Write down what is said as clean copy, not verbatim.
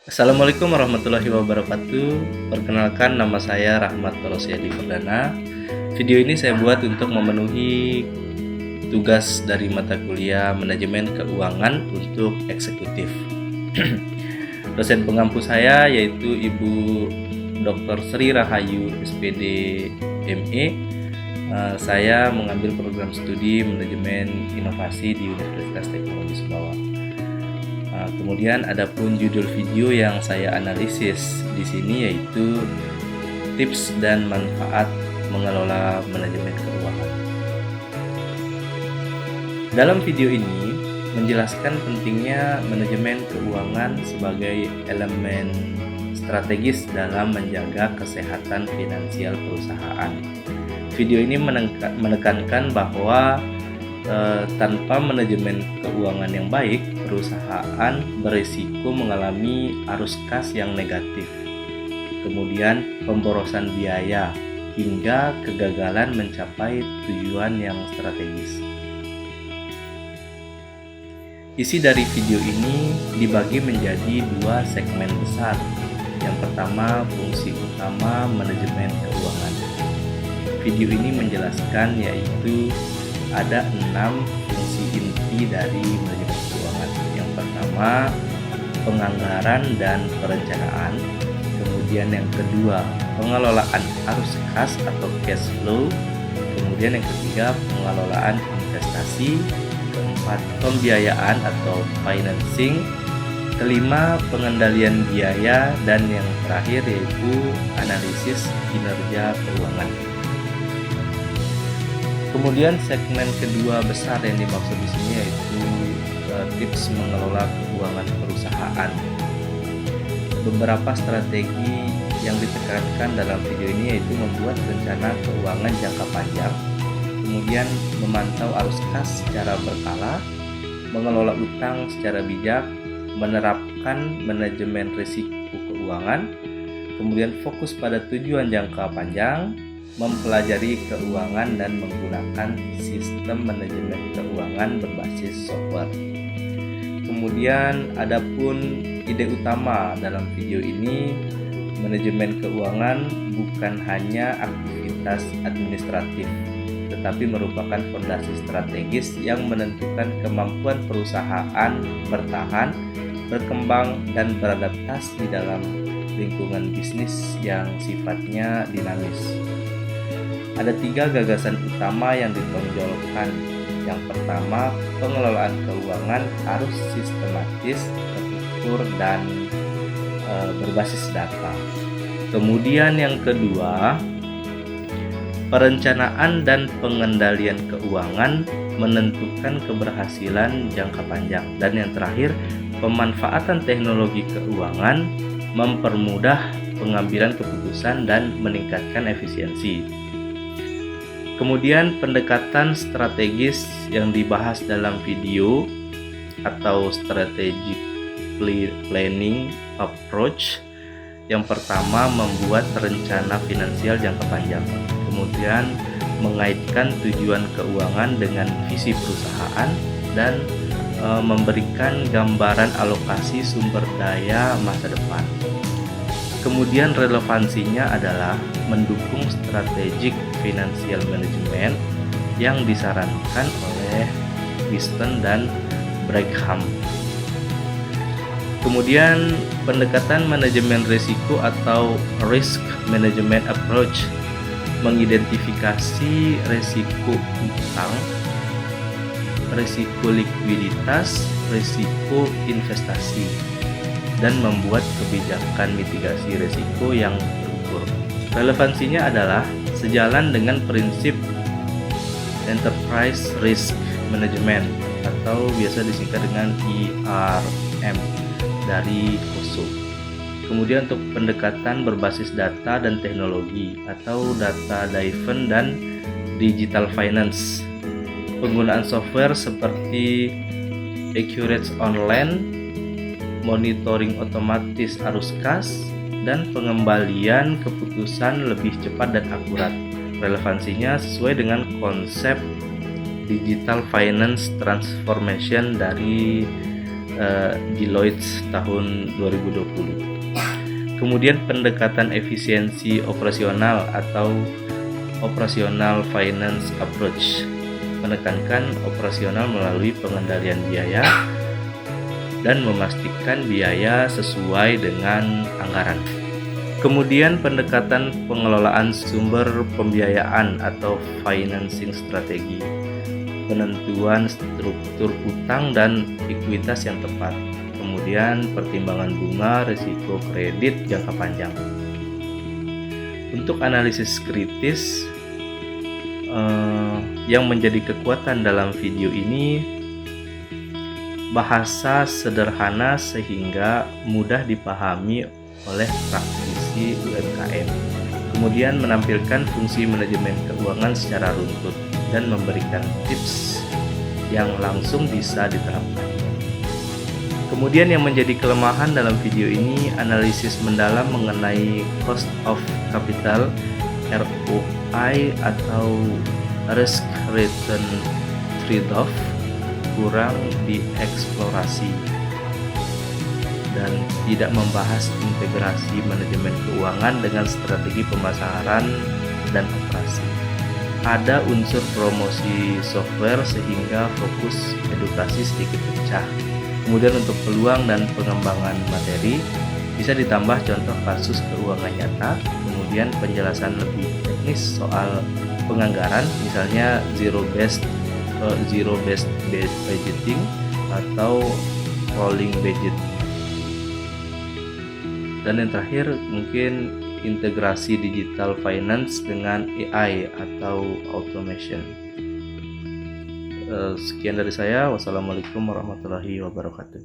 Assalamualaikum warahmatullahi wabarakatuh. Perkenalkan, nama saya Rahmat Tolosyadi Perdana. Video ini saya buat untuk memenuhi tugas dari mata kuliah Manajemen Keuangan untuk Eksekutif. Dosen pengampu saya yaitu Ibu Dr. Sri Rahayu SPD ME. Saya mengambil program studi Manajemen Inovasi di Universitas Teknologi Sumbawa. Kemudian adapun judul video yang saya analisis di sini yaitu tips dan manfaat mengelola manajemen keuangan. Dalam video ini menjelaskan pentingnya manajemen keuangan sebagai elemen strategis dalam menjaga kesehatan finansial perusahaan. Video ini menekankan bahwa tanpa manajemen keuangan yang baik, perusahaan berisiko mengalami arus kas yang negatif, kemudian pemborosan biaya, hingga kegagalan mencapai tujuan yang strategis. Isi dari video ini dibagi menjadi dua segmen besar. Yang pertama, fungsi utama manajemen keuangan. Video ini menjelaskan yaitu ada 6 fungsi inti dari manajemen keuangan. Yang pertama, penganggaran dan perencanaan. Kemudian yang kedua, pengelolaan arus kas atau cash flow. Kemudian yang ketiga, pengelolaan investasi. Keempat, pembiayaan atau financing. Kelima, pengendalian biaya. Dan yang terakhir yaitu analisis kinerja keuangan. Kemudian segmen kedua besar yang dimaksud di sini yaitu tips mengelola keuangan perusahaan. Beberapa strategi yang ditekankan dalam video ini yaitu membuat rencana keuangan jangka panjang, kemudian memantau arus kas secara berkala, mengelola utang secara bijak, menerapkan manajemen risiko keuangan, kemudian fokus pada tujuan jangka panjang, mempelajari keuangan dan menggunakan sistem manajemen keuangan berbasis software. Kemudian adapun ide utama dalam video ini, manajemen keuangan bukan hanya aktivitas administratif, tetapi merupakan fondasi strategis yang menentukan kemampuan perusahaan bertahan, berkembang, dan beradaptasi dalam lingkungan bisnis yang sifatnya dinamis. Ada 3 gagasan utama yang ditonjolkan. Yang pertama, pengelolaan keuangan harus sistematis, terukur, dan berbasis data. Kemudian yang kedua, perencanaan dan pengendalian keuangan menentukan keberhasilan jangka panjang. Dan yang terakhir, pemanfaatan teknologi keuangan mempermudah pengambilan keputusan dan meningkatkan efisiensi. Kemudian pendekatan strategis yang dibahas dalam video atau strategic planning approach. Yang pertama, membuat rencana finansial jangka panjang. Kemudian mengaitkan tujuan keuangan dengan visi perusahaan dan memberikan gambaran alokasi sumber daya masa depan. Kemudian relevansinya adalah mendukung strategic financial management yang disarankan oleh Wiston dan Brigham. Kemudian pendekatan manajemen risiko atau risk management approach mengidentifikasi risiko utang, risiko likuiditas, risiko investasi, dan membuat kebijakan mitigasi risiko yang terukur. Relevansinya adalah sejalan dengan prinsip Enterprise Risk Management atau biasa disingkat dengan ERM dari OSO. Kemudian untuk pendekatan berbasis data dan teknologi atau data driven dan digital finance. Penggunaan software seperti Accurate Online, monitoring otomatis arus kas, dan pengembalian keputusan lebih cepat dan akurat. Relevansinya sesuai dengan konsep digital finance transformation dari Deloitte tahun 2020. Kemudian pendekatan efisiensi operasional atau operational finance approach menekankan operasional melalui pengendalian biaya dan memastikan biaya sesuai dengan anggaran. Kemudian pendekatan pengelolaan sumber pembiayaan atau financing strategi, penentuan struktur utang dan ekuitas yang tepat. Kemudian pertimbangan bunga, risiko kredit jangka panjang. Untuk analisis kritis yang menjadi kekuatan dalam video ini, bahasa sederhana sehingga mudah dipahami oleh praktisi UMKM. Kemudian menampilkan fungsi manajemen keuangan secara runtut dan memberikan tips yang langsung bisa diterapkan. Kemudian yang menjadi kelemahan dalam video ini, analisis mendalam mengenai cost of capital (ROI) atau risk return trade-off kurang dieksplorasi dan tidak membahas integrasi manajemen keuangan dengan strategi pemasaran dan operasi. Ada unsur promosi software sehingga fokus edukasi sedikit pecah. Kemudian untuk peluang dan pengembangan materi bisa ditambah contoh kasus keuangan nyata, kemudian penjelasan lebih teknis soal penganggaran, misalnya zero based budgeting atau rolling budget. Dan yang terakhir mungkin integrasi digital finance dengan AI atau automation. Sekian dari saya. Wassalamualaikum warahmatullahi wabarakatuh.